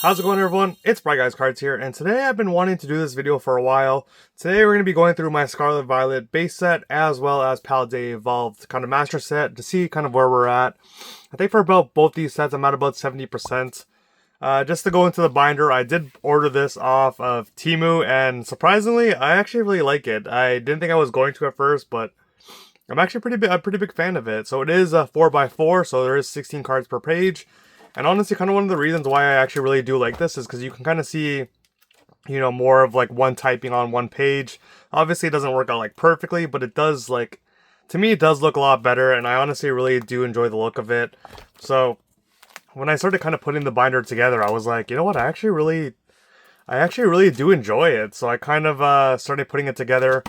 How's it going, everyone? It's Briguys Cards here, and today I've been wanting to do this video for a while. Today we're going to be going through my Scarlet Violet base set as well as Paldea Evolved kind of master set to see kind of where we're at. I think for about both these sets I'm at about 70%. Just to go into the binder, I did order this off of Temu, and surprisingly, I actually really like it. I didn't think I was going to at first, but I'm actually a pretty big fan of it. So it is a 4x4, so there is 16 cards per page. And honestly, kind of one of the reasons why I actually really do like this is because you can kind of see, more of like one typing on one page. Obviously, it doesn't work out like perfectly, but it does to me, it does look a lot better. And I honestly really do enjoy the look of it. So when I started kind of putting the binder together, I was like, you know what, I actually really do enjoy it. So I kind of started putting it together.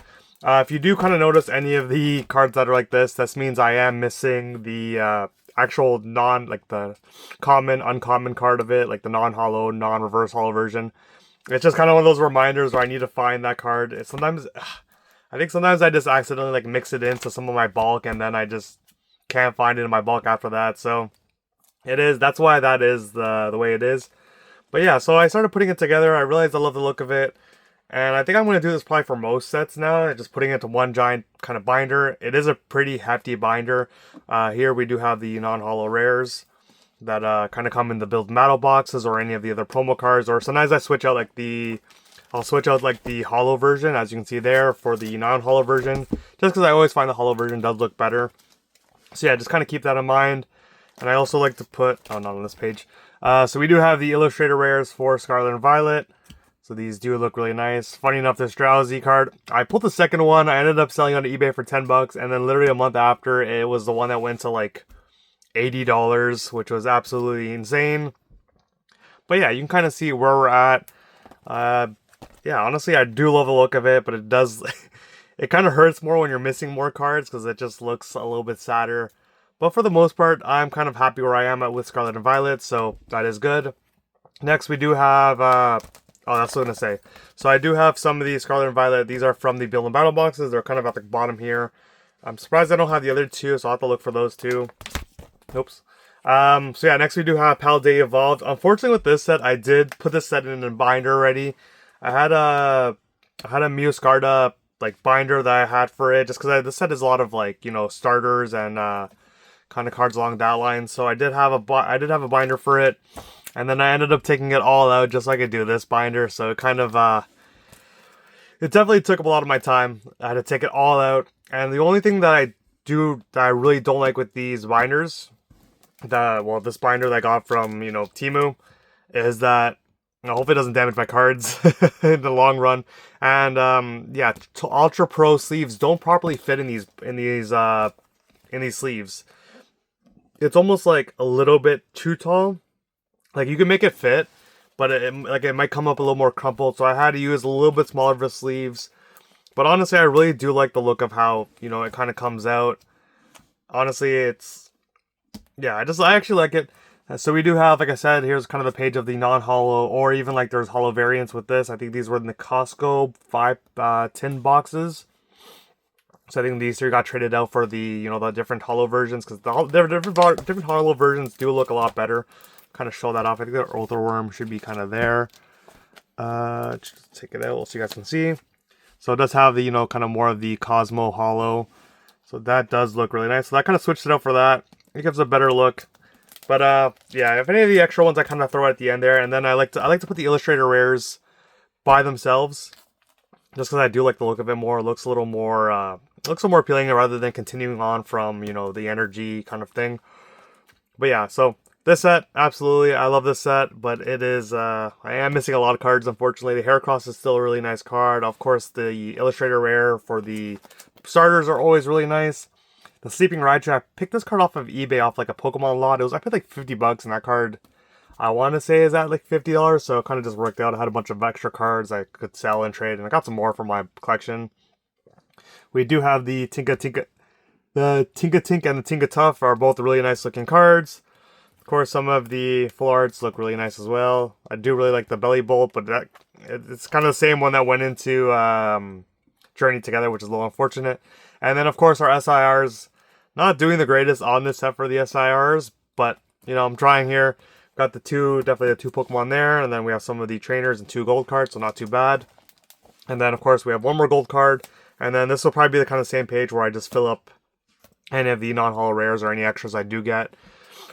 If you do kind of notice any of the cards that are like this means I am missing the actual the common, uncommon card of it, like the non-holo, non-reverse holo version. It's just kind of one of those reminders where I need to find that card. I think sometimes I just accidentally like mix it into some of my bulk and then I just can't find it in my bulk after that. So that's why that is the way it is. But yeah, so I started putting it together. I realized I love the look of it. And I think I'm going to do this probably for most sets now, just putting it into one giant kind of binder. It is a pretty hefty binder. Here we do have the non-holo rares that kind of come in the build battle boxes or any of the other promo cards. Or sometimes I switch out I'll switch out like the holo version, as you can see there, for the non-holo version. Just because I always find the holo version does look better. So yeah, just kind of keep that in mind. And I also like to put, oh, not on this page. So we do have the Illustrator rares for Scarlet and Violet. So these do look really nice. Funny enough, this Drowsy card, I pulled the second one. I ended up selling on eBay for 10 bucks. And then literally a month after, it was the one that went to like $80, which was absolutely insane. But yeah, you can kind of see where we're at. Yeah, honestly, I do love the look of it, but it does, it kind of hurts more when you're missing more cards because it just looks a little bit sadder. But for the most part, I'm kind of happy where I am at with Scarlet and Violet, so that is good. Next, we do have, oh, that's what I was going to say. So I do have some of these Scarlet and Violet. These are from the build and battle boxes. They're kind of at the bottom here. I'm surprised I don't have the other two, so I'll have to look for those too. Oops. So yeah, next we do have Paldea Evolved. Unfortunately with this set, I did put this set in a binder already. I had a Muscarda like binder that I had for it, just because this set is a lot of starters and kind of cards along that line. So I did have a binder for it. And then I ended up taking it all out just so I could do this binder. So it kind of, it definitely took up a lot of my time. I had to take it all out. And the only thing that I really don't like with these binders, this binder that I got from, Temu, is that, hopefully it doesn't damage my cards in the long run. And, yeah, Ultra Pro sleeves don't properly fit in these sleeves. It's almost like a little bit too tall. Like, you can make it fit, but it might come up a little more crumpled, so I had to use a little bit smaller for sleeves. But honestly, I really do like the look of how, it kind of comes out. Honestly, yeah, I actually like it. So we do have, like I said, here's kind of the page of the non-holo, or even like there's holo variants with this. I think these were in the Costco 5 tin boxes. So I think these three got traded out for the, the different holo versions, because the different holo versions do look a lot better. Kind of show that off. I think the Orthworm should be kind of there. Just take it out so you guys can see. So it does have the, kind of more of the Cosmo Holo. So that does look really nice. So that kind of switched it out for that. It gives a better look. But yeah, if any of the extra ones I kind of throw at the end there, and then I like to put the Illustrator rares by themselves, just because I do like the look of it more. It looks a little more appealing rather than continuing on from the energy kind of thing. But yeah, so this set, absolutely, I love this set, but it is, I am missing a lot of cards, unfortunately. The Heracross is still a really nice card. Of course, the Illustrator Rare for the starters are always really nice. The Sleeping Raichu, I picked this card off of eBay off like a Pokemon lot. I paid like 50 bucks, and that card, I want to say, is at like $50, so it kind of just worked out. I had a bunch of extra cards I could sell and trade, and I got some more for my collection. We do have the Tinka and the Tinka Tough are both really nice looking cards. Of course, some of the full arts look really nice as well. I do really like the Belly Bolt, but it's kind of the same one that went into Journey Together, which is a little unfortunate. And then, of course, our SIRs, not doing the greatest on this set for the SIRs, but, I'm trying here. Got definitely the 2 Pokemon there, and then we have some of the trainers and 2 gold cards, so not too bad. And then, of course, we have 1 more gold card, and then this will probably be the kind of same page where I just fill up any of the non-holo rares or any extras I do get.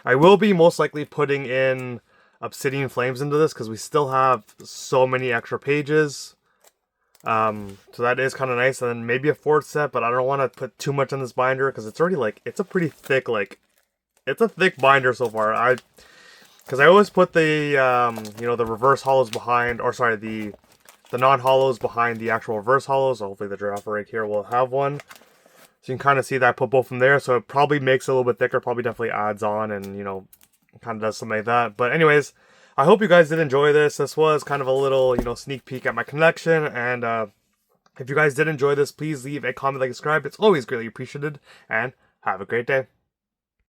I will be most likely putting in Obsidian Flames into this because we still have so many extra pages. So that is kind of nice. And then maybe a 4th set, but I don't want to put too much in this binder because it's already it's a pretty thick, it's a thick binder so far. Because I always put the, the reverse holos behind, or sorry, the non-holos behind the actual reverse holos. So hopefully the giraffe right here will have one. So you can kind of see that I put both of them there. So it probably makes it a little bit thicker, probably definitely adds on and, kind of does something like that. But anyways, I hope you guys did enjoy this. This was kind of a little, sneak peek at my collection. And if you guys did enjoy this, please leave a comment, like, subscribe. It's always greatly appreciated. And have a great day.